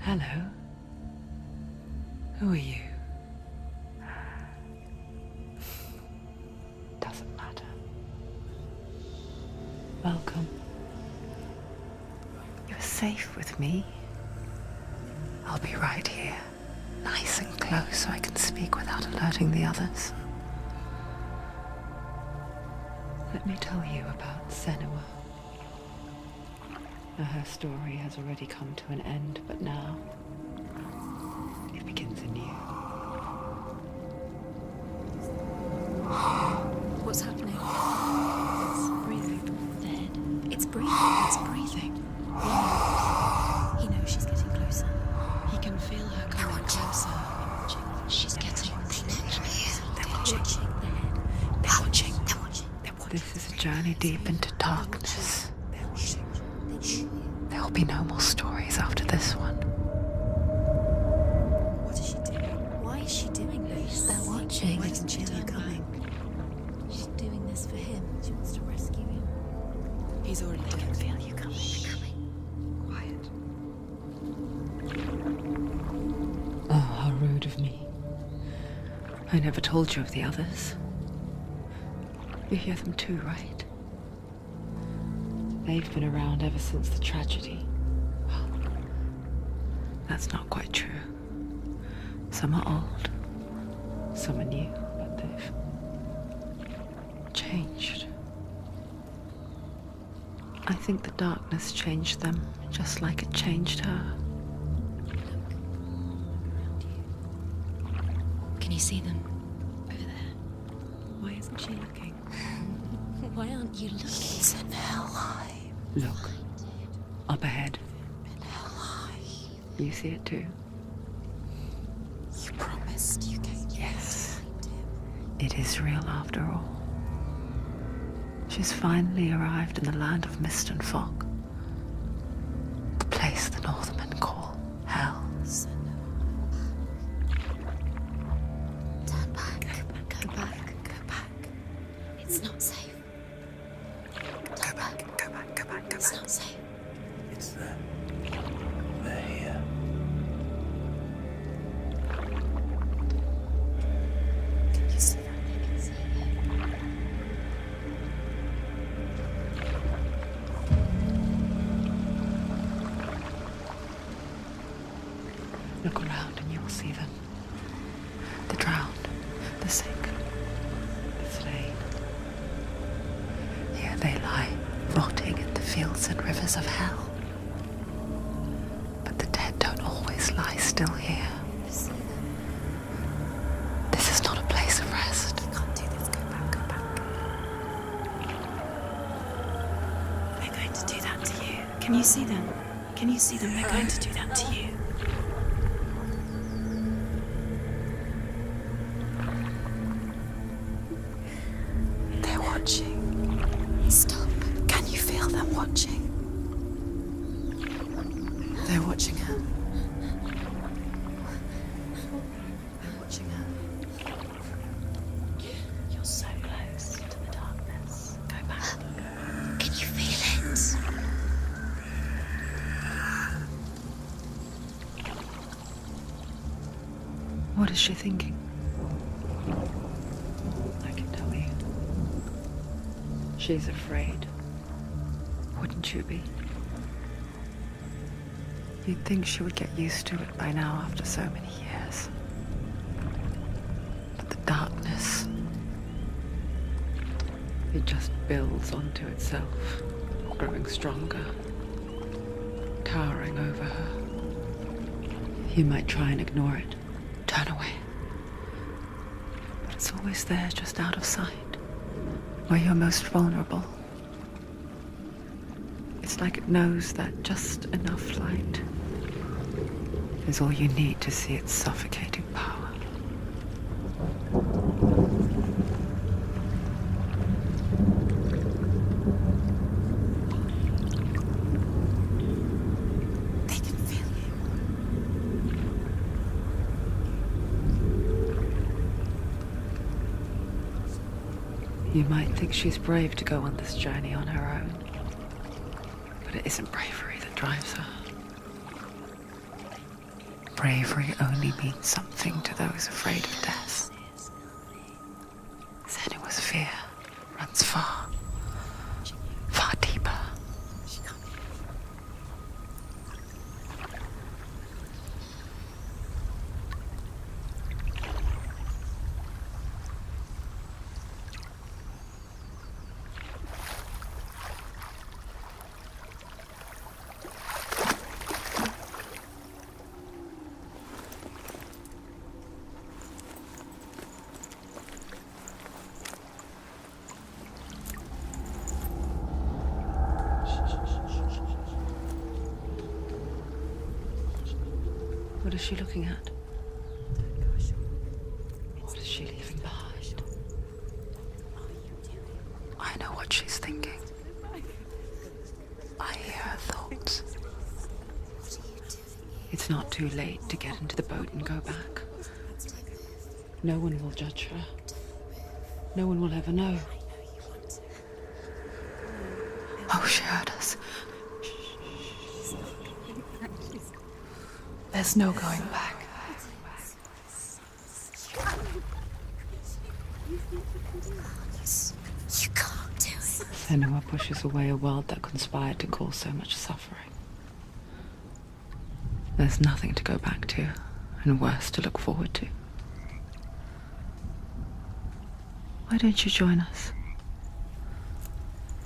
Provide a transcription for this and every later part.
Hello. Who are you? Doesn't matter. Welcome. You're safe with me. I'll be right here, nice and close so I can speak without alerting the others. Let me tell you about Senua. Her story has already come to an end, but now it begins anew. What's happening? It's breathing. Dead. It's breathing. It's breathing. He knows she's getting closer. He can feel her coming closer. She's getting closer. They're watching. They're watching. They're watching. This is a journey deep into darkness. There will be no more stories after this one. What is she doing? Why is she doing this? They're watching. Why doesn't she know coming? She's doing this for him. She wants to rescue him. He's already dead. I can feel you coming. Quiet. Oh, how rude of me. I never told you of the others. You hear them too, right? They've been around ever since the tragedy. Well, that's not quite true. Some are old, some are new, but they've changed. I think the darkness changed them, just like it changed her. Can you see them? Over there. Why isn't she looking? Why aren't you looking? He's in hell high. Look, up ahead. In hell high. You see it too? You promised you came Yes. to find him. It is real after all. She's finally arrived in the land of mist and fog. The place the Northmen call hell. Turn back. Go back. Go back. It's not safe. Go back. Go back. Go back. Go It's back. not safe. It's them. They're here. Can you see that? I can see you. Look around and you will see them. The drowned, the sick, the slain. Here they lie, rotting in the fields and rivers of hell. But the dead don't always lie still here. You see them? This is not a place of rest. You can't do this. Go back. Go back. They're going to do that to you. Can you see them? Can you see them? They're going to do that to you. They're watching. Stop. Can you feel them watching? They're watching her. They're watching her. You're so close to the darkness. Go back. Can you feel it? What is she thinking? I can tell you. She's afraid. Wouldn't you be? You'd think she would get used to it by now after so many years. But the darkness, it just builds onto itself, growing stronger, towering over her. You might try and ignore it, turn away. But it's always there, just out of sight, where you're most vulnerable. It's like it knows that just enough light is all you need to see its suffocating power. They can feel you. You might think she's brave to go on this journey on her own, but it isn't bravery that drives her. bravery only means something to those afraid of death, then it was fear runs far, far deeper. What is she looking at? What is she leaving behind? I know what she's thinking. I hear her thoughts. It's not too late to get into the boat and go back. No one will judge her. No one will ever know. Oh, she heard us. There's no going back. You can't do it. Senua pushes away a world that conspired to cause so much suffering. There's nothing to go back to, and worse to look forward to. Why don't you join us?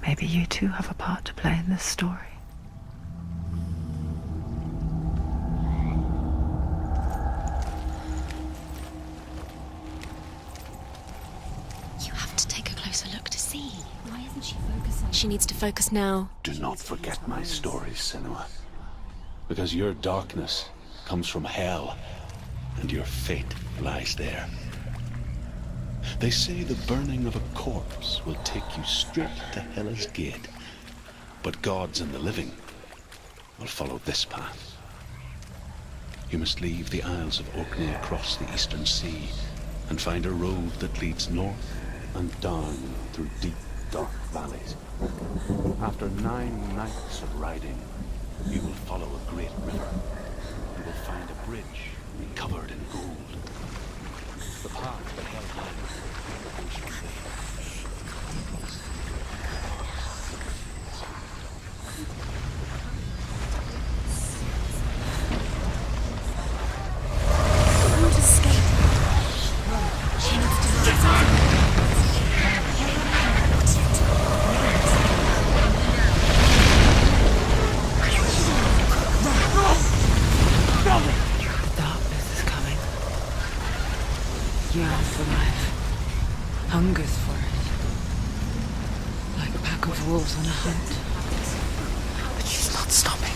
Maybe you too have a part to play in this story. She needs to focus now. Do not forget my stories, Senua. Because your darkness comes from hell, and your fate lies there. They say the burning of a corpse will take you straight to Hela's gate, but gods and the living will follow this path. You must leave the Isles of Orkney across the eastern sea, and find a road that leads north and down through deep, dark valleys. After 9 nights of riding, you will follow a great river. You will find a bridge covered in gold. The path that Helheim goes from there. Won't escape. She needs to get out. Darkness is coming. Yearns for life. Hungers for it. Like a pack of wolves on a hunt. But she's not stopping.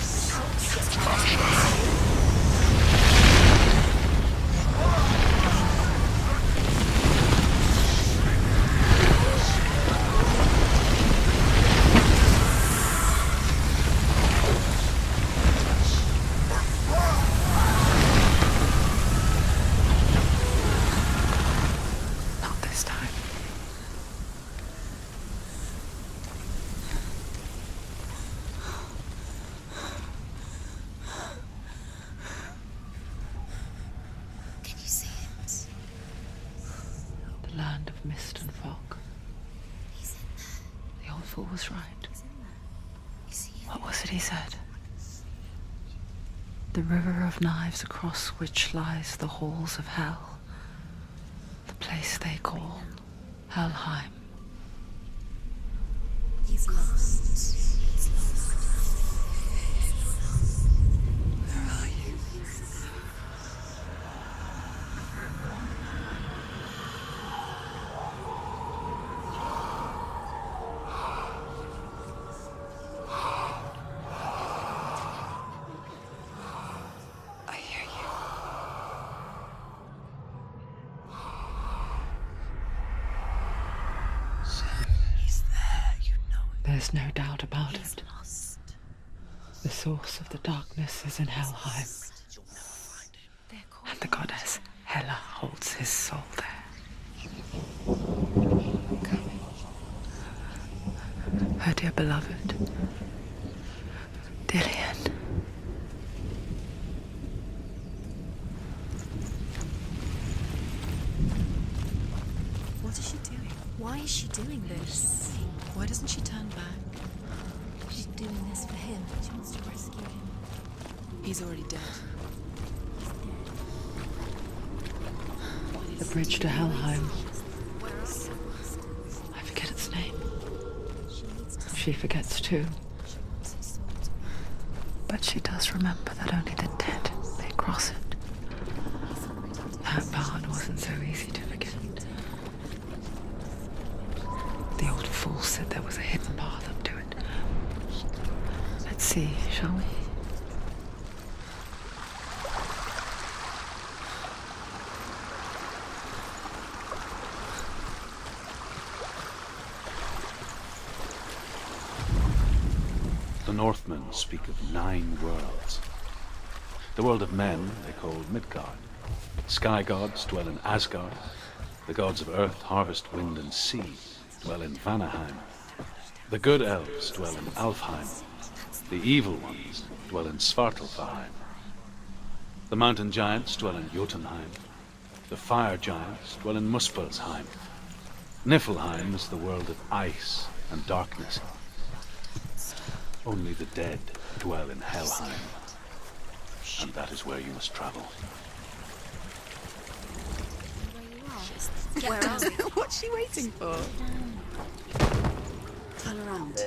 Land of mist and fog. The old fool was right. What was it he said? The river of knives across which lies the halls of hell. The place they call Helheim. He's lost. He's lost. Where are you? There's no doubt about it. The source of the darkness is in Helheim. And the goddess Hela holds his soul there. Her dear beloved, Dillian. Why is she doing this? Why doesn't she turn back? She's doing this for him. She wants to rescue him. He's already dead. The bridge to Helheim. I forget its name. She forgets too. But she does remember that only the dead may cross it. That part wasn't so easy to forget. The old fool said there was a hidden path up to it. Let's see, shall we? The Northmen speak of 9 worlds. The world of men they call Midgard. Sky gods dwell in Asgard. The gods of earth, harvest, wind, and sea dwell in Vanaheim. The good elves dwell in Alfheim. The evil ones dwell in Svartalfheim. The mountain giants dwell in Jotunheim. The fire giants dwell in Muspelheim. Niflheim is the world of ice and darkness. Only the dead dwell in Helheim. And that is where you must travel. Where are we? What's she waiting for? Turn around.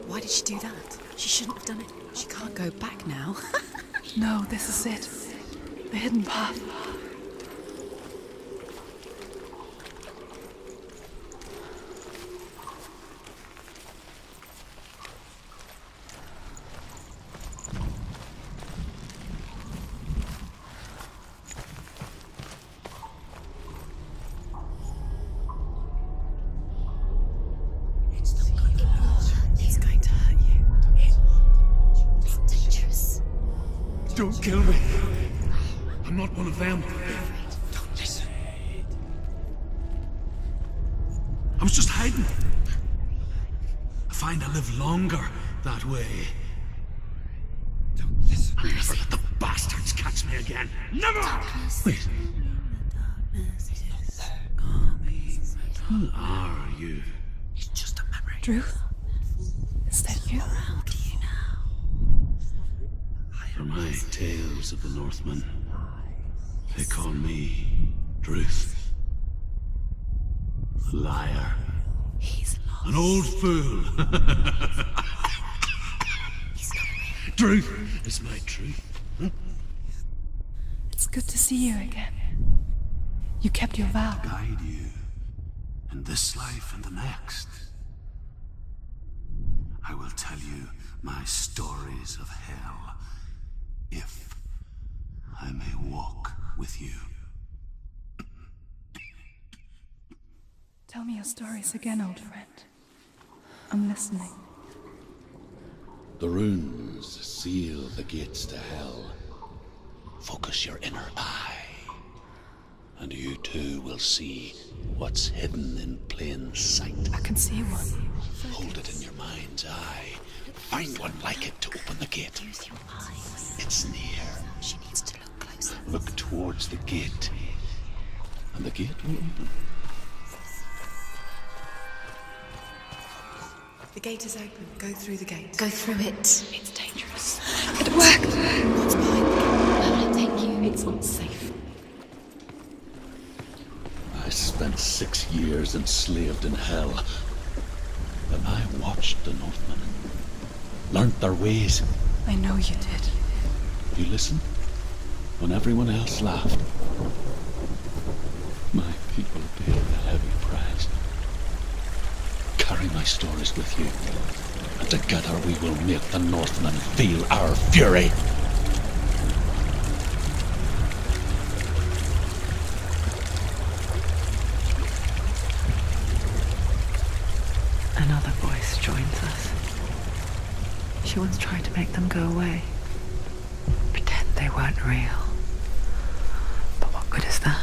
Why did she do that? She shouldn't have done it. She can't go back now. No, this is it. The hidden path. It's going to hurt you. It's dangerous. Don't kill me. I'm not one of them. Don't listen. I was just hiding. I find I live longer that way. Don't listen. I'll never let the bastards catch me again. Never! Wait. Who are you? It's just a memory. Druth? Is that you? For my tales of the Northmen, they call me Druth. A liar. He's lost. An old fool. Truth is my truth. It's good to see you again. You kept your vow. Guide you in this life and the next. I will tell you my stories of hell, if I may walk with you. Tell me your stories again, old friend. I'm listening. The runes seal the gates to hell. Focus your inner eye, and you too will see what's hidden in plain sight. I can see one. Hold it in your mind's eye. Find one like it to open the gate. Use your eyes. It's near. She needs to look closer. Look towards the gate, and the gate will open. The gate is open. Go through the gate. Go through it. It's dangerous. It worked! What's behind the gate? Where will it take you? It's unsafe. I spent 6 years enslaved in hell. But I watched the Northmen, learnt their ways. I know you did. You listened when everyone else laughed. My people paid a heavy price. Carry my stories with you, and together we will make the Northmen feel our fury. Another voice joins us. She once tried to make them go away. Pretend they weren't real. But what good is that?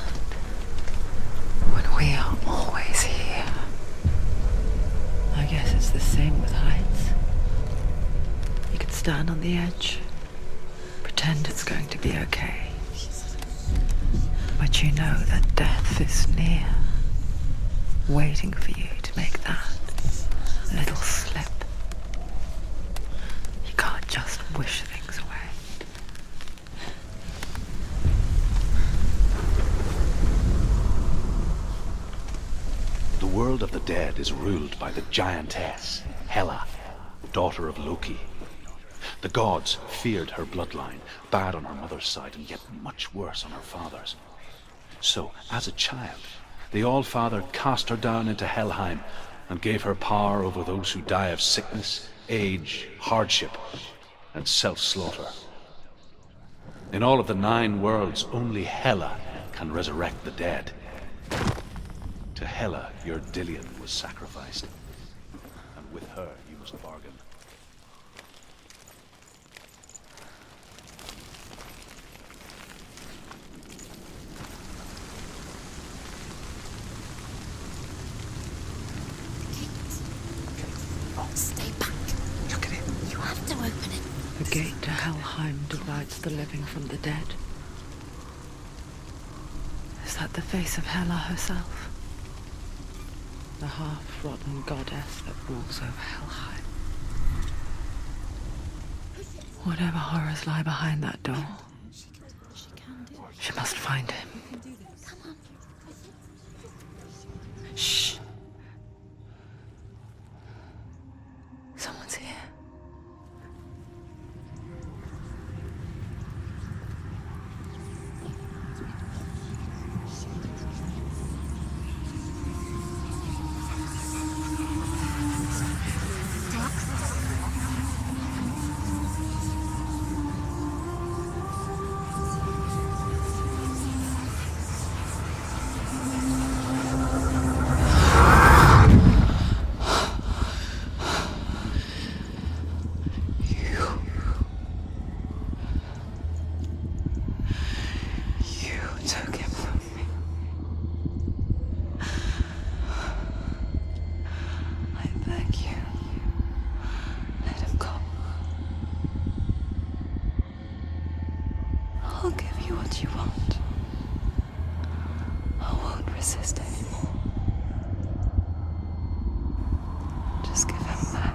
When we are always here. I guess it's the same with heights. You can stand on the edge, pretend it's going to be okay. But you know that death is near. waiting for you to make that little slip. You can't just wish things away. The world of the dead is ruled by the giantess, Hela, daughter of Loki. The gods feared her bloodline, bad on her mother's side and yet much worse on her father's. So, as a child, the All-Father cast her down into Helheim and gave her power over those who die of sickness, age, hardship, and self-slaughter. In all of the 9 worlds, only Hela can resurrect the dead. To Hela, your Dillion was sacrificed, and with her you must bargain. Stay back. Look at it. You have to open it. The gate to Helheim divides the living from the dead. Is that the face of Hela herself? The half-rotten goddess that rules over Helheim. Whatever horrors lie behind that door, she must find him. Shh. Someone's here. I'll give you what you want. I won't resist anymore. Just give him back.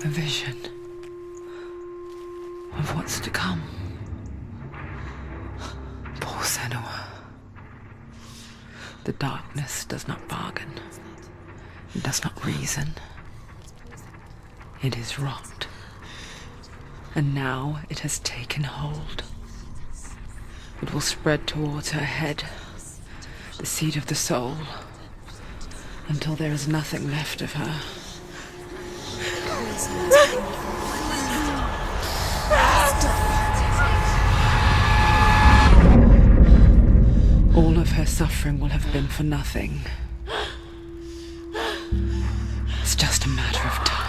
a vision of what's to come. Poor Senua. The darkness does not bargain. It does not reason. It is rot. And now it has taken hold. It will spread towards her head, the seat of the soul, until there is nothing left of her. All of her suffering will have been for nothing. It's just a matter of time.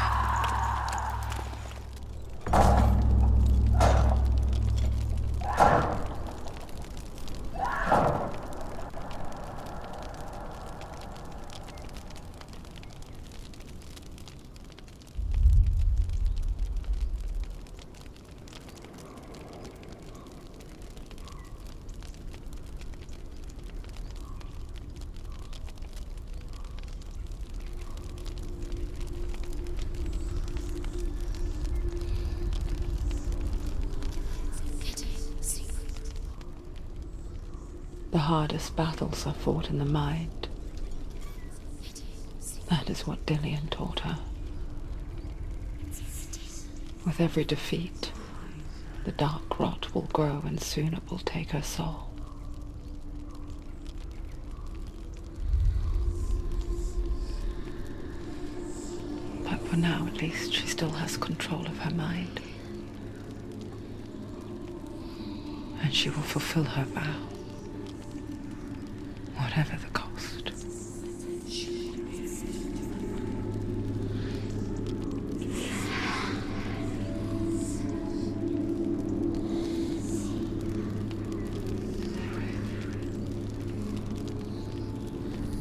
The hardest battles are fought in the mind. That is what Dillian taught her. With every defeat, the dark rot will grow and soon it will take her soul. But for now, at least, she still has control of her mind. And she will fulfill her vow. Whatever the cost.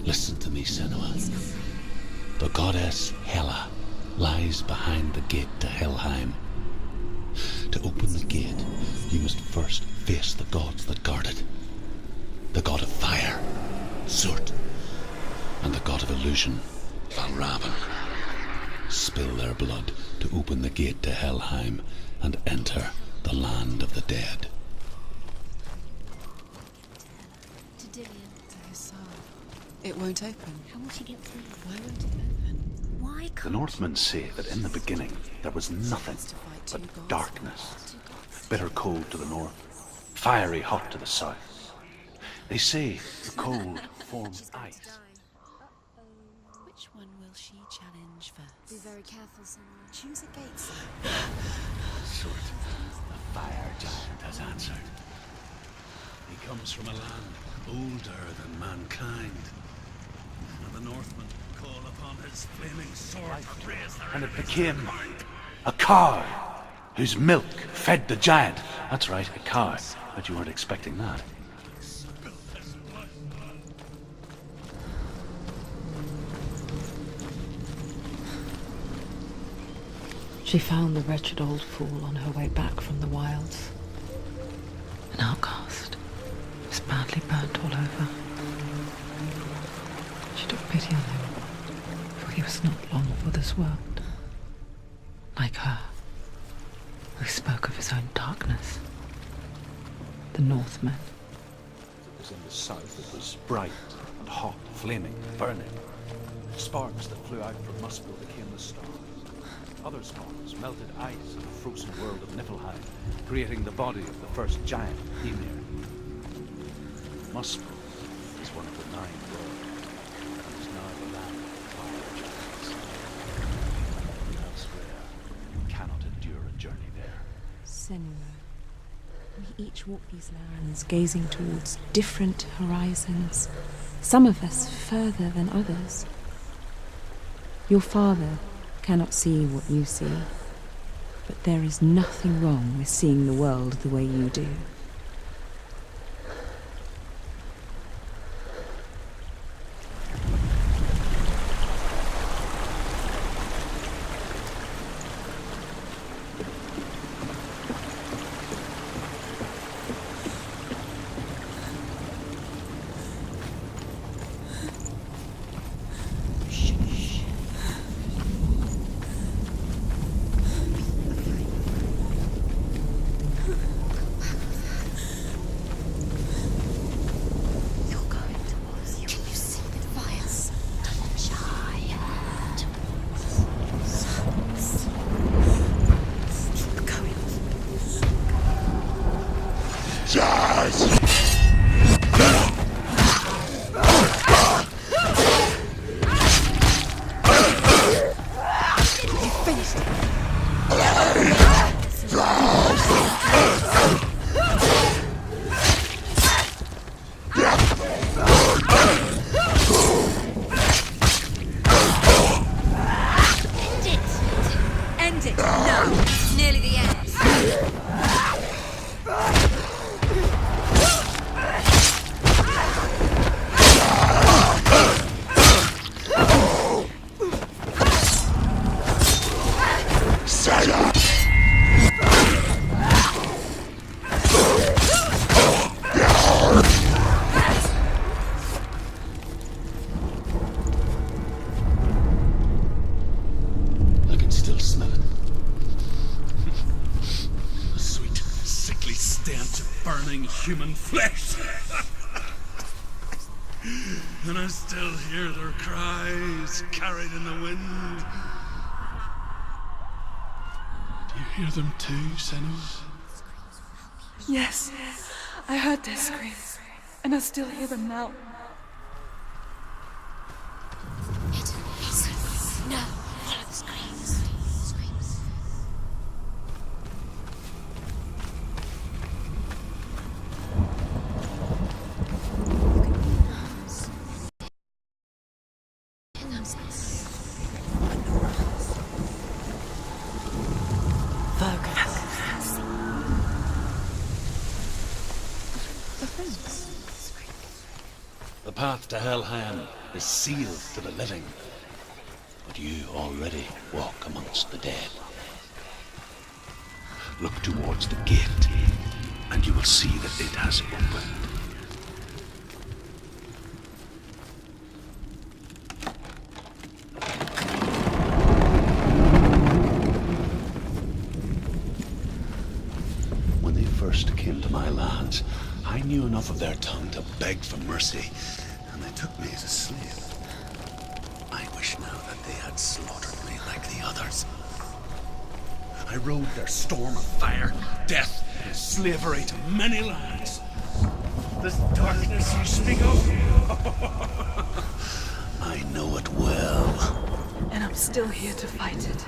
Listen to me, Senua. The goddess Hela lies behind the gate to Helheim. To open the gate, you must first face the gods that guard it. The god of fire, Surt, and the god of illusion, Valravan. Spill their blood to open the gate to Helheim and enter the land of the dead. To Dillian. To his soul. It won't open. How will she get through? Why won't it open? Why can't The Northmen say that in the beginning there was nothing but darkness. Bitter cold to the north, fiery hot to the south. They say the cold forms ice. Which one will she challenge first? Be very careful, Senua. Choose a gate, sir. Surt, the fire giant has answered. He comes from a land older than mankind. And the Northmen call upon his flaming sword to raise their And it became a cow whose milk fed the giant. That's right, a cow. But you weren't expecting that. She found the wretched old fool on her way back from the wilds. An outcast. He was badly burnt all over. She took pity on him, for he was not long for this world. Like her, who spoke of his own darkness. The Northmen. It was in the south. It was bright and hot, flaming, burning. Sparks that flew out from Muspel became the stars. Other sparks melted ice in the frozen world of Niflheim, creating the body of the first giant, Ymir. Muspel is one of the 9 worlds, and is now the land of fire giants. And elsewhere, you cannot endure a journey there. Senua, we each walk these lands gazing towards different horizons, some of us further than others. Your father cannot see what you see, but there is nothing wrong with seeing the world the way you do. End it! No! It's nearly the end. I can still smell it. The sweet, sickly stench of burning human flesh. And I still hear their cries carried in the wind. Do you hear them too, Senua? Yes, I heard their screams, and I still hear them now. No, follow the screams. The path to Helheim is sealed to the living, but you already walk amongst the dead. Look towards the gate, and you will see that it has opened. When they first came to my lands, I knew enough of their tongue to beg for mercy, and they took me as a slave. I wish now that they had slaughtered me like the others. I rode their storm of fire, death, and slavery to many lands. This darkness you speak of, I know it well. And I'm still here to fight it.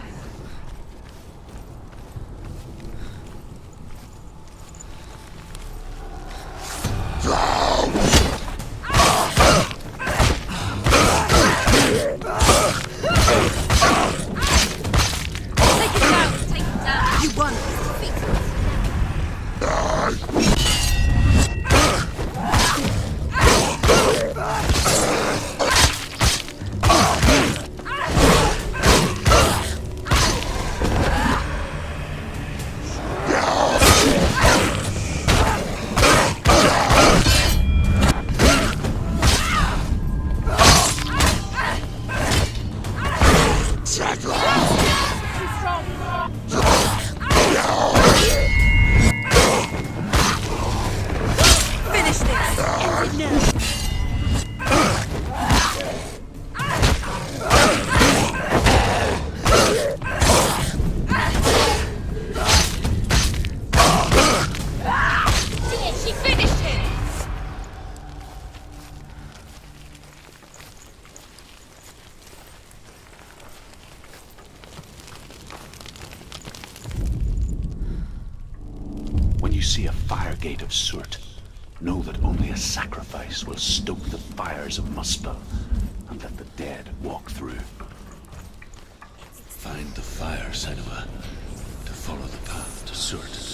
See a fire gate of Surt, know that only a sacrifice will stoke the fires of Muspel and let the dead walk through. Find the fire, Senua, to follow the path to Surt.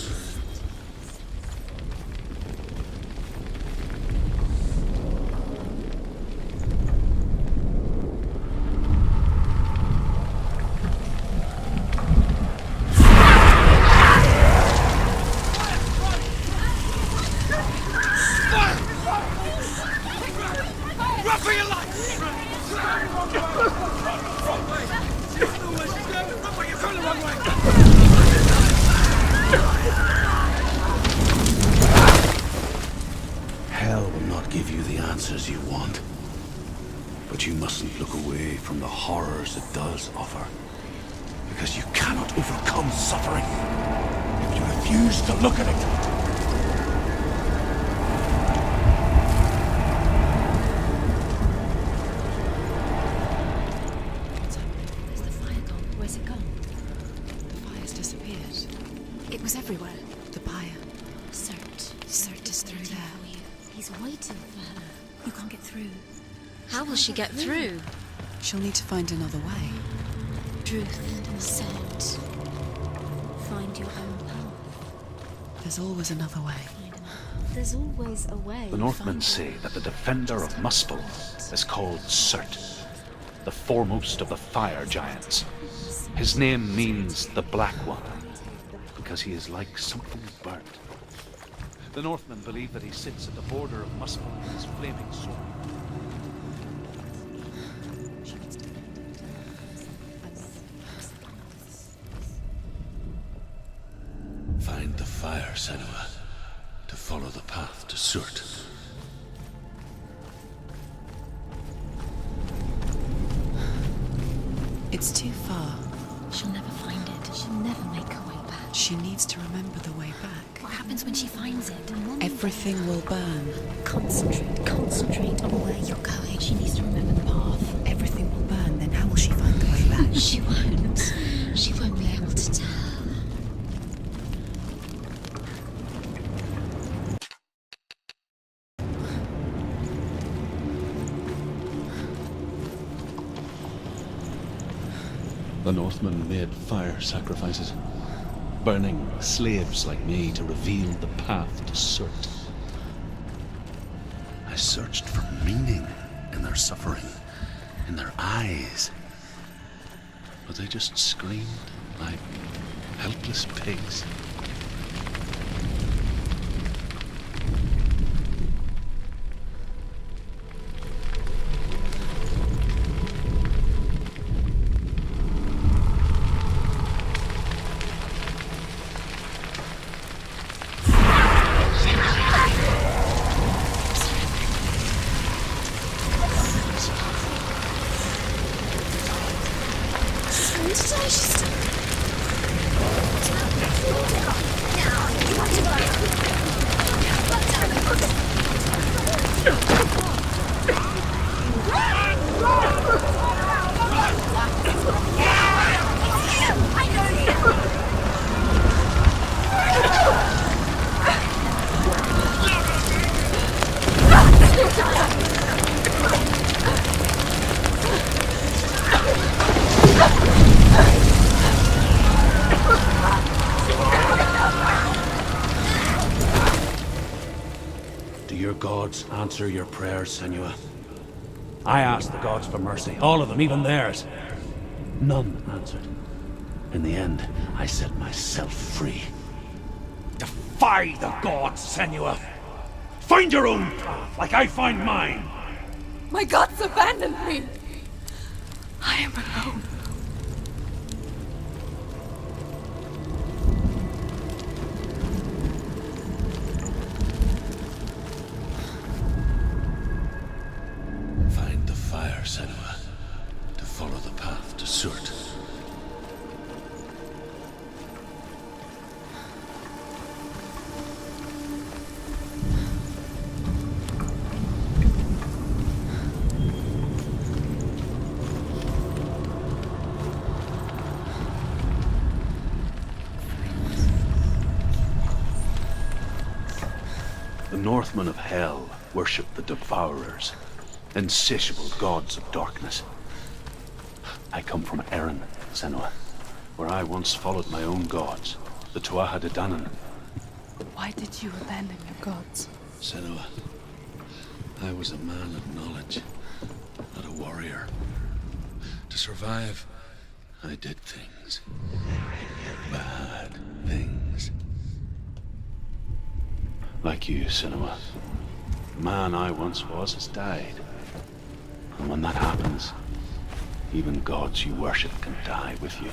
Hell will not give you the answers you want. But you mustn't look away from the horrors it does offer. Because you cannot overcome suffering if you refuse to look at it. the pyre. Cert is through there. He's waiting for her. You can't get through. How will she get through? She'll need to find another way. Truth and Cert. Find your own path. There's always another way. There's always a way. The Northmen say that the defender of Muspel is called Cert, the foremost of the fire giants. His name means the Black One, because he is like something burnt. The Northmen believe that he sits at the border of Muspel with his flaming sword. Find the fire, Senua, to follow the path to Surt. It's too far. She'll never find it. She'll never make her way back. She needs to remember the way back. What happens when she finds it? Everything will burn. Concentrate on where you're going. She needs to remember the path. Everything will burn, then how will she find the way back? She won't. She won't be able to tell. The Northmen made fire sacrifices, burning slaves like me to reveal the path to Surt. I searched for meaning in their suffering, in their eyes. But they just screamed like helpless pigs. Answer your prayers, Senua. I asked the gods for mercy, all of them, even theirs. None answered. In the end, I set myself free. Defy the gods, Senua! Find your own path, like I find mine! My gods abandoned me. I am alone. Find the fire, Senua, to follow the path to Surt. The Northmen of Hell worship the Devourers, insatiable gods of darkness. I come from Erin, Senua, where I once followed my own gods, the Tuatha De Danann. Why did you abandon your gods? Senua, I was a man of knowledge, not a warrior. To survive, I did things. Bad things. Like you, Senua. The man I once was has died. And when that happens, even gods you worship can die with you.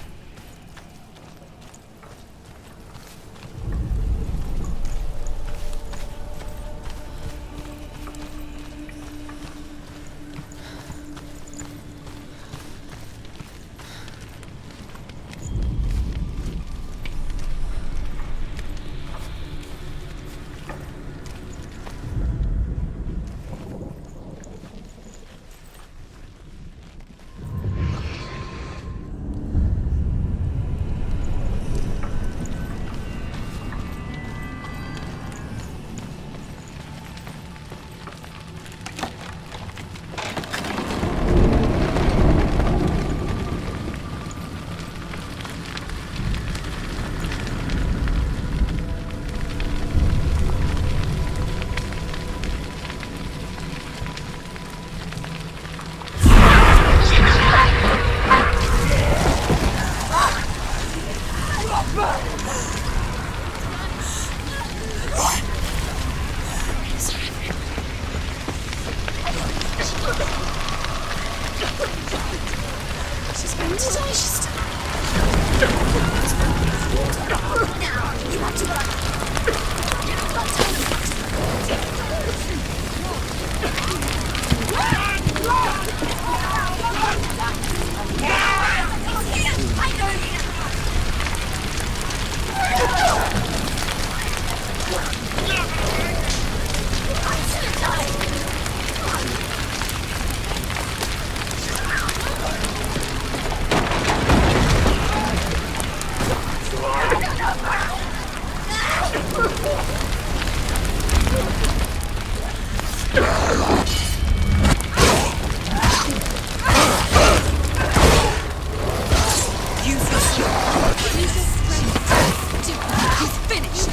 finished.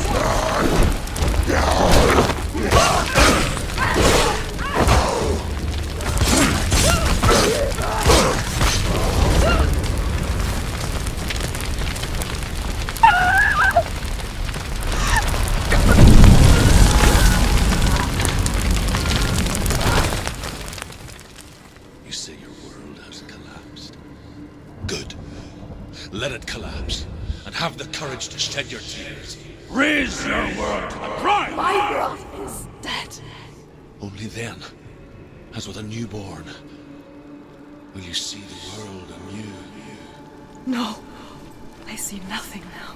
You say your world has collapsed. Good. Let it collapse, and have the courage to shed your tears. Raise your world to the prime! My world is dead. Only then, as with a newborn, will you see the world anew. No, I see nothing now.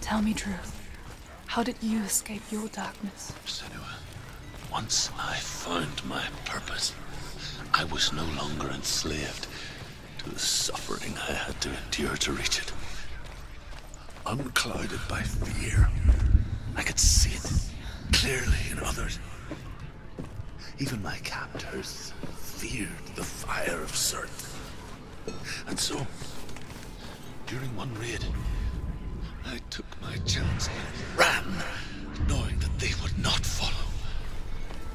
Tell me truth. How did you escape your darkness? Senua, once I found my purpose, I was no longer enslaved to the suffering I had to endure to reach it. Unclouded by fear, I could see it clearly in others. Even my captors feared the fire of Surt. And so, during one raid, I took my chance and ran, knowing that they would not follow.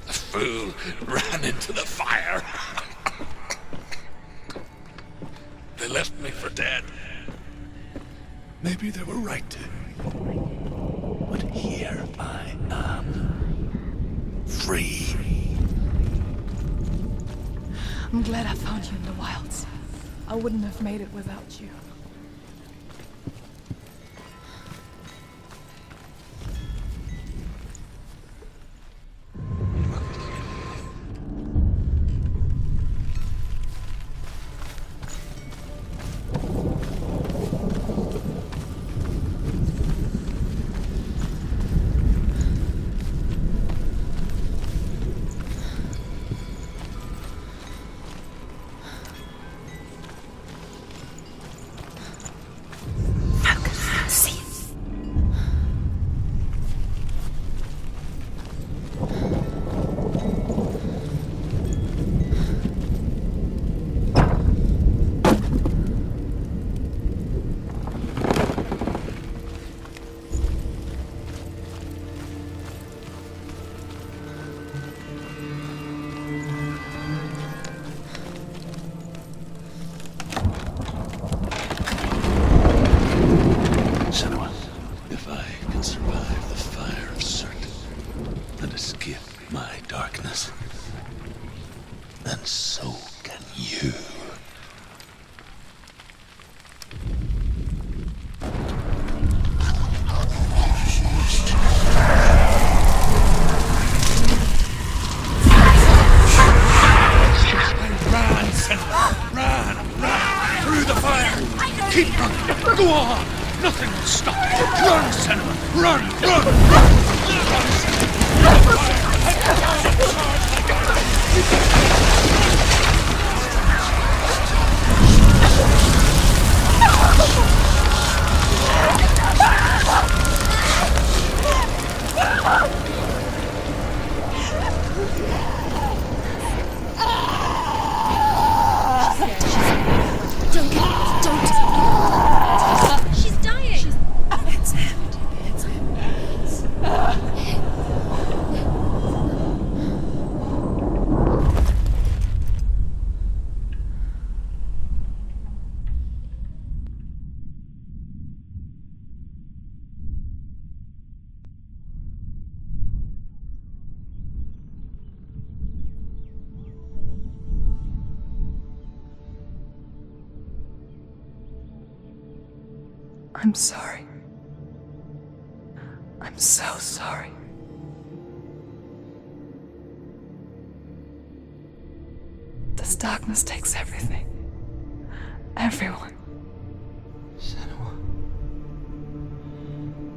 The fool ran into the fire. They left me for dead. Maybe they were right to. But here I am. Free. I'm glad I found you in the wilds. I wouldn't have made it without you. And so can you. Run through the fire. Keep running. Go on. Nothing will stop you. Run, Senua. Run. Run, Senua. She's dying. It's him. It's him. I'm sorry. I'm so sorry. This darkness takes everything. Everyone. Senua,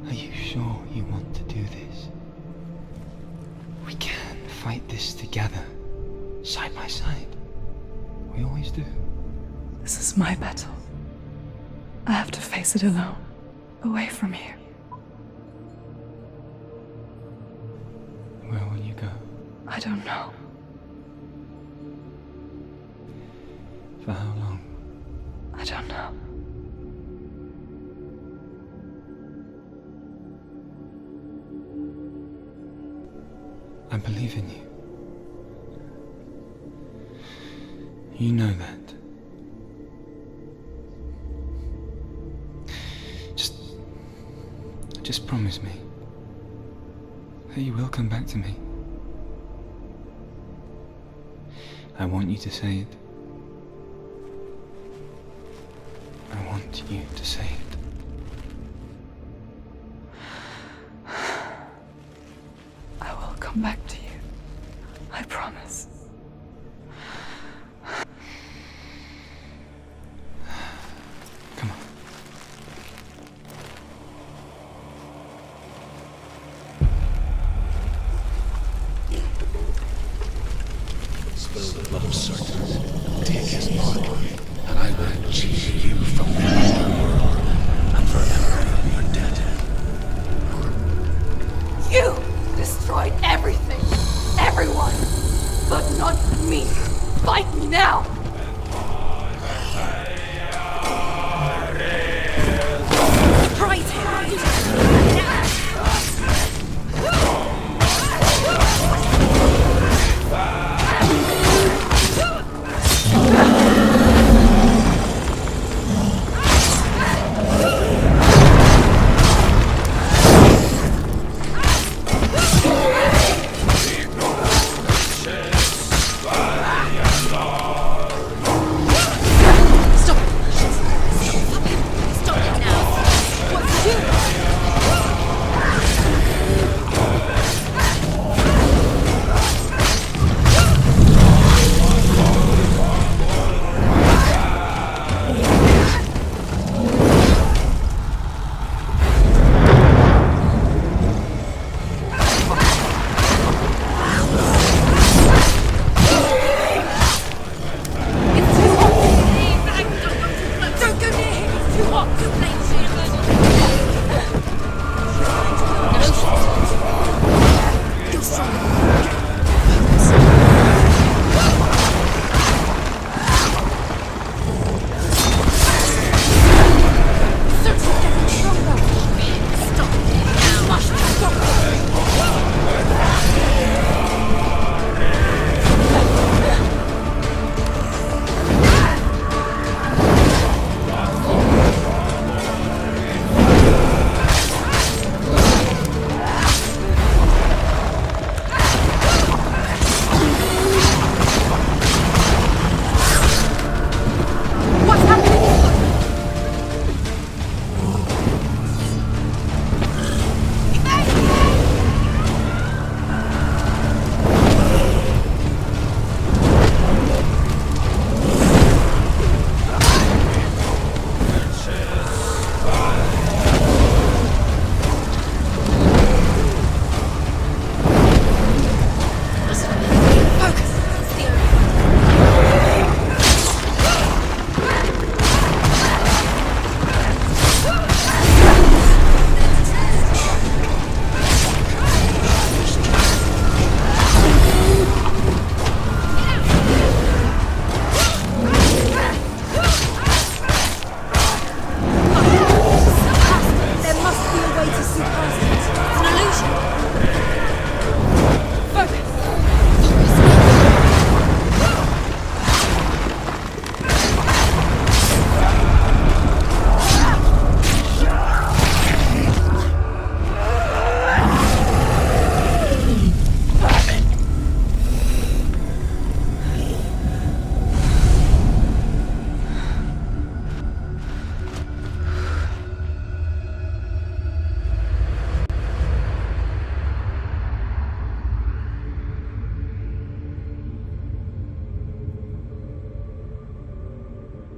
are you sure you want to do this? fight this together, side by side. We always do. This is my battle. I have to face it alone, away from you. Where will you go? I don't know. For how long? I don't know. I believe in you. You know that. Just promise me that you will come back to me. I want you to say it. I want you to say it. I will come back to you. I promise. Come on. Spill the blood of certain, take his mark, and I will achieve you from the underworld, and forever your dead. You destroyed everything, everyone, but not me. Fight me now! Right here!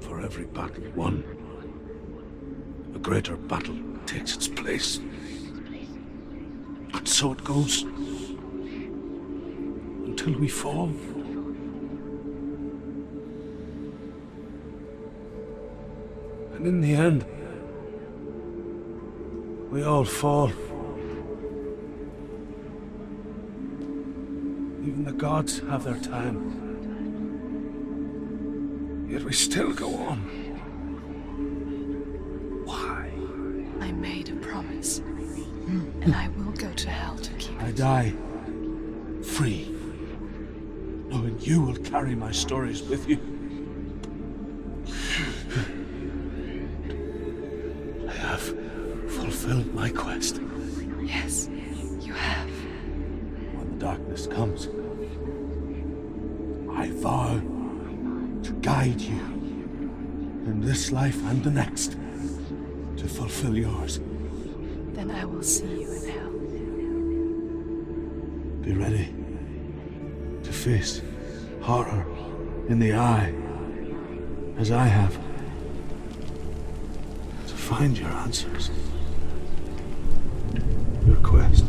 For every battle won, a greater battle takes its place. And so it goes. until we fall. And in the end, we all fall. Even the gods have their time. Yet we still go on. Why? I made a promise, and I will go to hell to keep I it. die free, knowing you will carry my stories with you. I have fulfilled my quest. Yes, you have. When the darkness comes, I vow to guide you in this life and the next to fulfill yours. Then I will see you in hell. Be ready to face horror in the eye, as I have, to find your answers, your quest,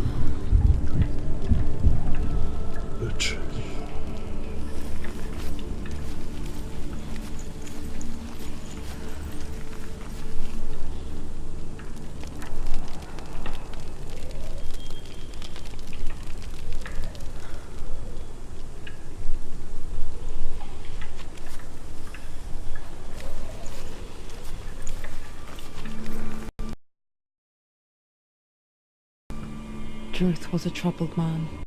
your truth. Druth was a troubled man.